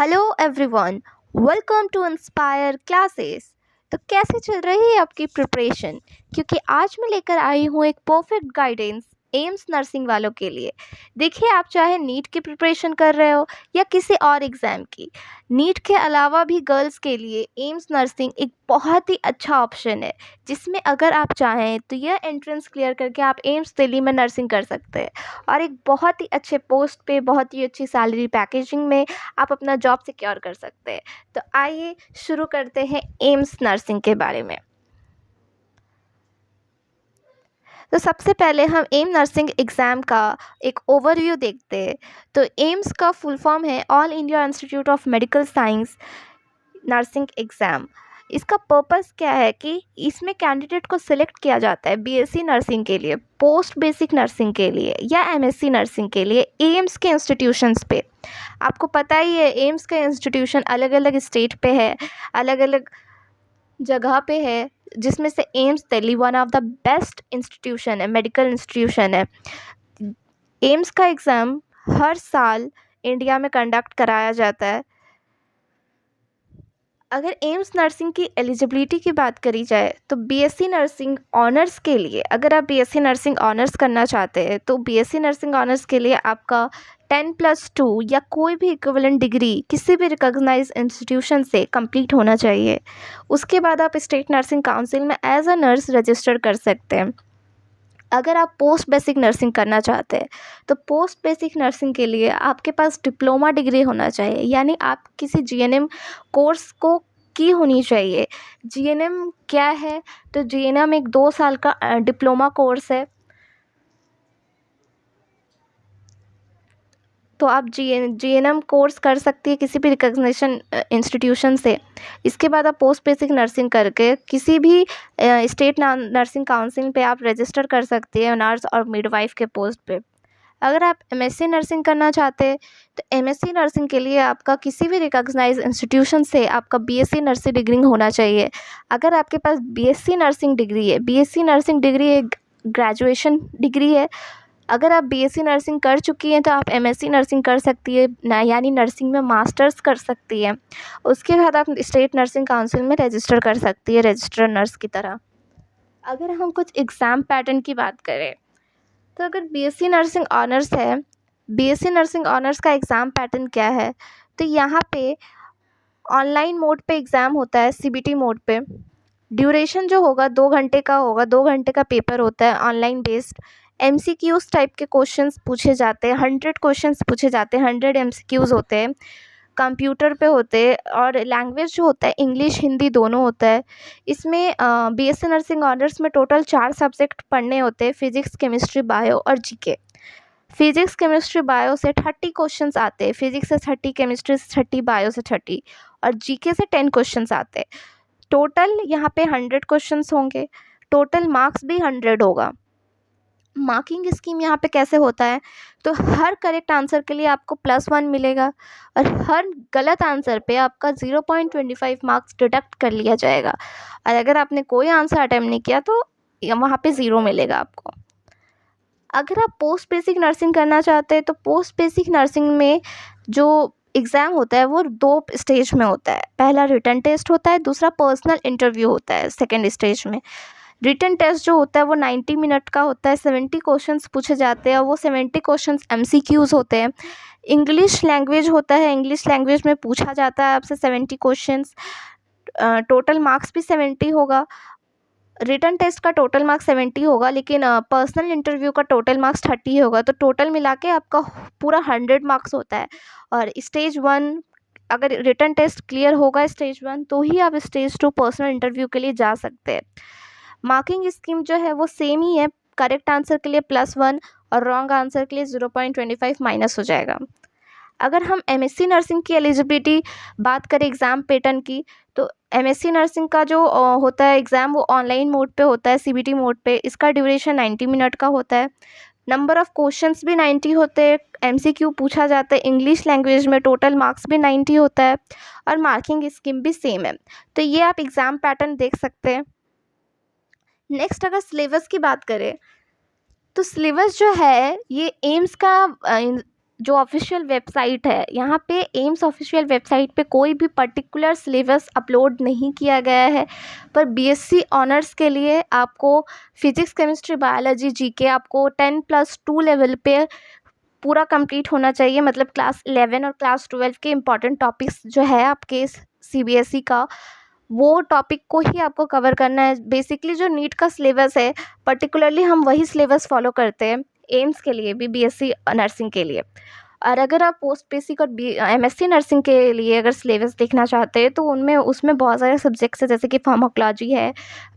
Hello everyone, welcome to inspire classes. तो कैसे चल रही है आपकी प्रिपरेशन? क्योंकि आज मैं लेकर आई हूँ एक परफेक्ट गाइडेंस एम्स नर्सिंग वालों के लिए। देखिए, आप चाहे नीट की प्रिपरेशन कर रहे हो या किसी और एग्ज़ाम की, नीट के अलावा भी गर्ल्स के लिए एम्स नर्सिंग एक बहुत ही अच्छा ऑप्शन है, जिसमें अगर आप चाहें तो यह एंट्रेंस क्लियर करके आप एम्स दिल्ली में नर्सिंग कर सकते हैं और एक बहुत ही अच्छे पोस्ट पे, बहुत ही अच्छी सैलरी पैकेजिंग में आप अपना जॉब सिक्योर कर सकते हैं। तो आइए शुरू करते हैं एम्स नर्सिंग के बारे में। तो सबसे पहले हम एम नर्सिंग एग्ज़ाम का एक ओवरव्यू देखते हैं। तो एम्स का फुल फॉर्म है all India institute of medical science nursing exam. इसका पर्पस क्या है कि इसमें कैंडिडेट को सिलेक्ट किया जाता है बीएससी नर्सिंग के लिए, पोस्ट बेसिक नर्सिंग के लिए या एमएससी नर्सिंग के लिए एम्स के इंस्टीट्यूशंस पे। आपको पता ही है एम्स का इंस्टीट्यूशन अलग अलग स्टेट पे है, अलग अलग जगह पे है, जिसमें से AIIMS Delhi one of the best institution है, मेडिकल इंस्टीट्यूशन है। एम्स का एग्ज़ाम हर साल इंडिया में कंडक्ट कराया जाता है। अगर एम्स नर्सिंग की एलिजिबिलिटी की बात करी जाए तो बीएससी नर्सिंग ऑनर्स के लिए, अगर आप बीएससी नर्सिंग ऑनर्स करना चाहते हैं तो बीएससी नर्सिंग ऑनर्स के लिए आपका 10+2 या कोई भी इक्विवेलेंट डिग्री किसी भी रिकॉग्नाइज्ड इंस्टीट्यूशन से कंप्लीट होना चाहिए। उसके बाद आप स्टेट नर्सिंग काउंसिल में एज अ नर्स रजिस्टर कर सकते हैं। अगर आप पोस्ट बेसिक नर्सिंग करना चाहते हैं तो पोस्ट बेसिक नर्सिंग के लिए आपके पास डिप्लोमा डिग्री होना चाहिए, यानी आप किसी जीएनएम कोर्स को की होनी चाहिए। जीएनएम क्या है? तो जीएनएम एक 2 साल का डिप्लोमा कोर्स है। तो आप जीएनएम कोर्स कर सकती है किसी भी रिकॉग्निशन इंस्टीट्यूशन से। इसके बाद आप पोस्ट बेसिक नर्सिंग करके किसी भी स्टेट नर्सिंग काउंसिल पे आप रजिस्टर कर सकती है नर्स और मिडवाइफ के पोस्ट पे। अगर आप एमएससी नर्सिंग करना चाहते हैं तो एमएससी नर्सिंग के लिए आपका किसी भी रिकॉग्नाइज्ड इंस्टीट्यूशन से आपका बीएससी नर्सिंग डिग्री होना चाहिए। अगर आपके पास बीएससी नर्सिंग डिग्री है, बीएससी नर्सिंग डिग्री एक ग्रेजुएशन डिग्री है। अगर आप बीएससी नर्सिंग कर चुकी हैं तो आप एमएससी नर्सिंग कर सकती है ना, यानी नर्सिंग में मास्टर्स कर सकती है। उसके बाद आप स्टेट नर्सिंग काउंसिल में रजिस्टर कर सकती है रजिस्टर्ड नर्स की तरह। अगर हम कुछ एग्ज़ाम पैटर्न की बात करें तो अगर बीएससी नर्सिंग ऑनर्स है, बीएससी नर्सिंग ऑनर्स का एग्ज़ाम पैटर्न क्या है? तो यहाँ पे ऑनलाइन मोड पे एग्ज़ाम होता है, सीबीटी मोड पे। ड्यूरेशन जो होगा 2 घंटे का होगा, 2 घंटे का पेपर होता है ऑनलाइन बेस्ड। एमसीक्यूज़ टाइप के क्वेश्चंस पूछे जाते हैं, 100 क्वेश्चंस पूछे जाते हैं, 100 एमसीक्यूज़ होते हैं, कंप्यूटर पे होते हैं और लैंग्वेज जो होता है इंग्लिश हिंदी दोनों होता है। इसमें बीएससी नर्सिंग ऑनर्स में टोटल 4 सब्जेक्ट पढ़ने होते हैं, फिज़िक्स, केमिस्ट्री, बायो और जीके। फिज़िक्स, केमिस्ट्री, बायो से 30 क्वेश्चंस आते हैं, फिज़िक्स से 30, केमिस्ट्री से 30, बायो से 30 और जीके से 10 क्वेश्चंस आते हैं। टोटल यहाँ पे 100 क्वेश्चंस होंगे, टोटल मार्क्स भी 100 होगा। मार्किंग स्कीम यहाँ पे कैसे होता है? तो हर करेक्ट आंसर के लिए आपको +1 मिलेगा और हर गलत आंसर पे आपका 0.25 मार्क्स डिडक्ट कर लिया जाएगा और अगर आपने कोई आंसर अटेम्प्ट नहीं किया तो वहाँ पे 0 मिलेगा आपको। अगर आप पोस्ट बेसिक नर्सिंग करना चाहते हैं तो पोस्ट बेसिक नर्सिंग में जो एग्ज़ाम होता है वो 2 स्टेज में होता है। पहला रिटन टेस्ट होता है, दूसरा पर्सनल इंटरव्यू होता है सेकेंड स्टेज में। रिटन टेस्ट जो होता है वो 90 मिनट का होता है, 70 क्वेश्चंस पूछे जाते हैं और वो 70 क्वेश्चंस एमसीक्यूज़ होते हैं। इंग्लिश लैंग्वेज होता है, इंग्लिश लैंग्वेज में पूछा जाता है आपसे 70 क्वेश्चंस। टोटल मार्क्स भी 70 होगा। रिटन टेस्ट का टोटल मार्क्स 70 होगा, लेकिन पर्सनल इंटरव्यू का टोटल मार्क्स 30 होगा, तो टोटल मिला के आपका पूरा 100 मार्क्स होता है। और स्टेज 1 अगर रिटन टेस्ट क्लियर होगा स्टेज 1 तो ही आप स्टेज 2 पर्सनल इंटरव्यू के लिए जा सकते हैं। मार्किंग स्कीम जो है वो सेम ही है, करेक्ट आंसर के लिए +1 और रॉन्ग आंसर के लिए 0.25 माइनस हो जाएगा। अगर हम एमएससी नर्सिंग की एलिजिबिलिटी बात करें एग्ज़ाम पैटर्न की, तो एमएससी नर्सिंग का जो होता है एग्ज़ाम वो ऑनलाइन मोड पे होता है, सीबीटी मोड पे। इसका ड्यूरेशन 90 मिनट का होता है। नंबर ऑफ़ क्वेश्चंस भी 90 होते हैं, एमसीक्यू पूछा जाता है इंग्लिश लैंग्वेज में, टोटल मार्क्स भी 90 होता है और मार्किंग स्कीम भी सेम है। तो ये आप एग्ज़ाम पैटर्न देख सकते हैं। नेक्स्ट अगर सिलेबस की बात करें तो सिलेबस जो है ये एम्स का जो ऑफिशियल वेबसाइट है, यहाँ पे एम्स ऑफिशियल वेबसाइट पे कोई भी पर्टिकुलर सिलेबस अपलोड नहीं किया गया है, पर बीएससी ऑनर्स के लिए आपको फिजिक्स, केमिस्ट्री, बायोलॉजी, जीके आपको 10+2 लेवल पे पूरा कंप्लीट होना चाहिए। मतलब क्लास 11 और क्लास 12 के इम्पॉर्टेंट टॉपिक्स जो है आपके सीबीएसई का, वो टॉपिक को ही आपको कवर करना है। बेसिकली जो नीट का सिलेबस है, पर्टिकुलरली हम वही सिलेबस फॉलो करते हैं एम्स के लिए भी, बीएससी नर्सिंग के लिए। और अगर आप पोस्ट बेसिक और एमएससी नर्सिंग के लिए अगर सिलेबस देखना चाहते हैं, तो उसमें बहुत सारे सब्जेक्ट्स हैं, जैसे कि फार्माकोलॉजी है,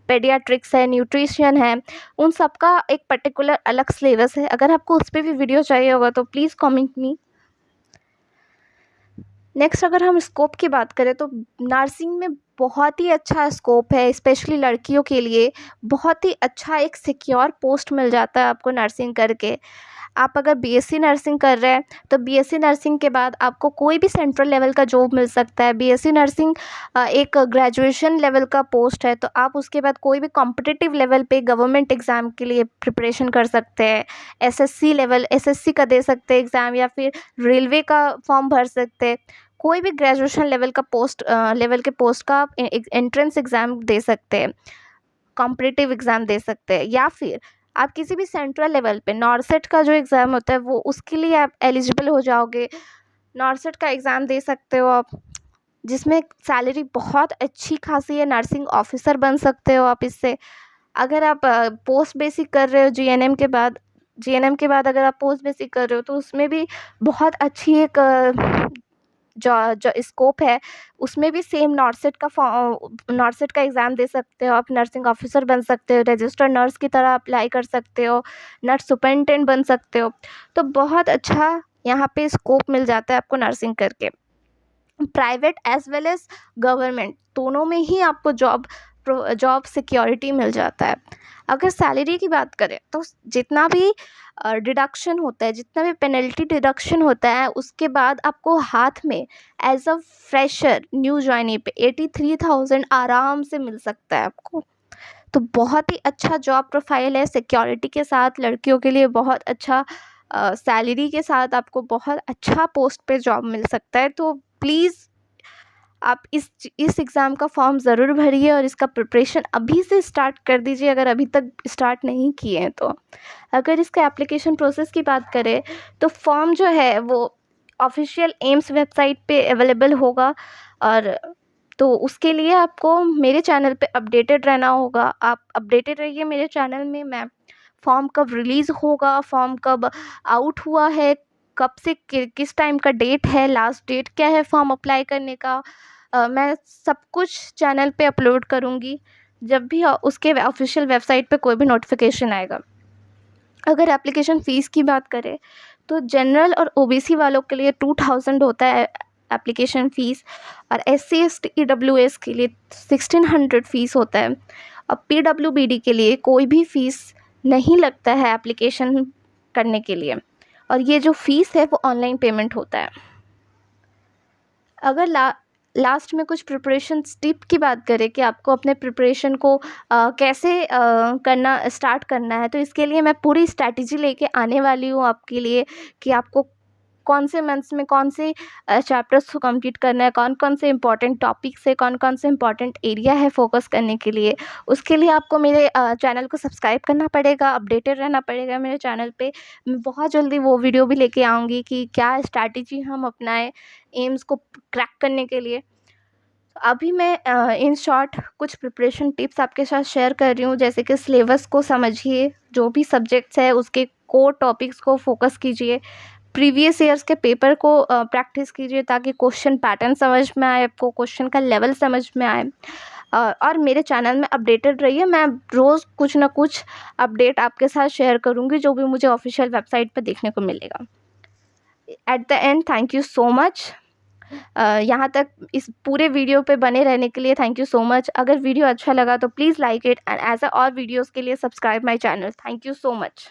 पेडियाट्रिक्स है, न्यूट्रिशन है, उन सब का एक पर्टिकुलर अलग सिलेबस है। अगर आपको उस पर भी वीडियो चाहिए होगा तो प्लीज़ कमेंट मी। नेक्स्ट अगर हम स्कोप की बात करें, तो नर्सिंग में बहुत ही अच्छा स्कोप है, स्पेशली लड़कियों के लिए बहुत ही अच्छा एक सिक्योर पोस्ट मिल जाता है आपको नर्सिंग करके। आप अगर बीएससी नर्सिंग कर रहे हैं, तो बीएससी नर्सिंग के बाद आपको कोई भी सेंट्रल लेवल का जॉब मिल सकता है। बीएससी नर्सिंग एक ग्रेजुएशन लेवल का पोस्ट है, तो आप उसके बाद कोई भी कॉम्पिटिटिव लेवल पे गवर्नमेंट एग्ज़ाम के लिए प्रिपरेशन कर सकते हैं। एसएससी का दे सकते हैं एग्ज़ाम, या फिर रेलवे का फॉर्म भर सकते हैं। कोई भी ग्रेजुएशन लेवल के पोस्ट का आप एंट्रेंस एग्ज़ाम दे सकते हैं, कॉम्पिटिटिव एग्ज़ाम दे सकते हैं, या फिर आप किसी भी सेंट्रल लेवल पे नॉर्सेट का जो एग्ज़ाम होता है, वो उसके लिए आप एलिजिबल हो जाओगे। नॉर्सेट का एग्ज़ाम दे सकते हो आप, जिसमें सैलरी बहुत अच्छी खासी है, नर्सिंग ऑफिसर बन सकते हो आप इससे। अगर आप पोस्ट बेसिक कर रहे हो जीएनएम के बाद अगर आप पोस्ट बेसिक कर रहे हो, तो उसमें भी बहुत अच्छी एक जो स्कोप है, उसमें भी सेम नॉर्सेट का एग्ज़ाम दे सकते हो आप, नर्सिंग ऑफिसर बन सकते हो, रजिस्टर्ड नर्स की तरह अप्लाई कर सकते हो, नर्स सुपरिटेंडेंट बन सकते हो। तो बहुत अच्छा यहाँ पे स्कोप मिल जाता है आपको नर्सिंग करके। Private as well as government दोनों में ही आपको जॉब सिक्योरिटी मिल जाता है। अगर सैलरी की बात करें, तो जितना भी डिडक्शन होता है, जितना भी पेनल्टी डिडक्शन होता है, उसके बाद आपको हाथ में as a fresher new joinee पे 83,000 आराम से मिल सकता है आपको। तो बहुत ही अच्छा जॉब प्रोफाइल है, सिक्योरिटी के साथ, लड़कियों के लिए बहुत अच्छा सैलरी के साथ आपको बहुत अच्छा पोस्ट पे जॉब मिल सकता है। तो प्लीज़ आप इस एग्ज़ाम का फॉर्म ज़रूर भरिए और इसका प्रिपरेशन अभी से स्टार्ट कर दीजिए, अगर अभी तक स्टार्ट नहीं किए हैं तो। अगर इसका एप्लीकेशन प्रोसेस की बात करें, तो फॉर्म जो है वो ऑफिशियल एम्स वेबसाइट पे अवेलेबल होगा, और तो उसके लिए आपको मेरे चैनल पे अपडेटेड रहना होगा। आप अपडेटेड रहिए मेरे चैनल में। मैं फॉर्म कब रिलीज़ होगा, फॉर्म कब आउट हुआ है, कब से किस टाइम का डेट है, लास्ट डेट क्या है फॉर्म अप्लाई करने का, मैं सब कुछ चैनल पे अपलोड करूँगी जब भी उसके ऑफिशियल वेबसाइट पे कोई भी नोटिफिकेशन आएगा। अगर एप्लीकेशन फ़ीस की बात करें, तो जनरल और ओबीसी वालों के लिए 2000 होता है एप्लीकेशन फ़ीस, और एससी एसटी ईडब्ल्यूएस के लिए 1600 फ़ीस होता है। और पीडब्ल्यूबीडी के लिए कोई भी फ़ीस नहीं लगता है एप्लीकेशन करने के लिए, और ये जो फ़ीस है वो ऑनलाइन पेमेंट होता है। अगर लास्ट में कुछ प्रिपरेशन टिप की बात करें कि आपको अपने प्रिपरेशन को कैसे स्टार्ट करना है, तो इसके लिए मैं पूरी स्ट्रैटेजी लेके आने वाली हूँ आपके लिए, कि आपको कौन से मंथ्स में कौन से चैप्टर्स को कंप्लीट करना है, कौन कौन से इंपॉर्टेंट टॉपिक्स है, कौन कौन से इंपॉर्टेंट एरिया है फोकस करने के लिए। उसके लिए आपको मेरे चैनल को सब्सक्राइब करना पड़ेगा, अपडेटेड रहना पड़ेगा मेरे चैनल पे। मैं बहुत जल्दी वो वीडियो भी लेके आऊँगी कि क्या स्ट्रैटेजी हम अपनाएं एम्स को क्रैक करने के लिए। अभी मैं इन शॉर्ट कुछ प्रिपरेशन टिप्स आपके साथ शेयर कर रही हूँ, जैसे कि सिलेबस को समझिए, जो भी सब्जेक्ट्स है उसके कोर टॉपिक्स को फोकस कीजिए, प्रीवियस ईयर्स के पेपर को प्रैक्टिस कीजिए, ताकि क्वेश्चन पैटर्न समझ में आए, आपको क्वेश्चन का लेवल समझ में आए। और मेरे चैनल में अपडेटेड रहिए, मैं रोज़ कुछ ना कुछ अपडेट आपके साथ शेयर करूँगी, जो भी मुझे ऑफिशियल वेबसाइट पर देखने को मिलेगा। At the end, thank you so much. यहाँ तक इस पूरे वीडियो पे बने रहने के लिए थैंक यू सो मच। अगर वीडियो अच्छा लगा तो please like it, and as a और वीडियोज़ के लिए subscribe my channel. Thank you so much.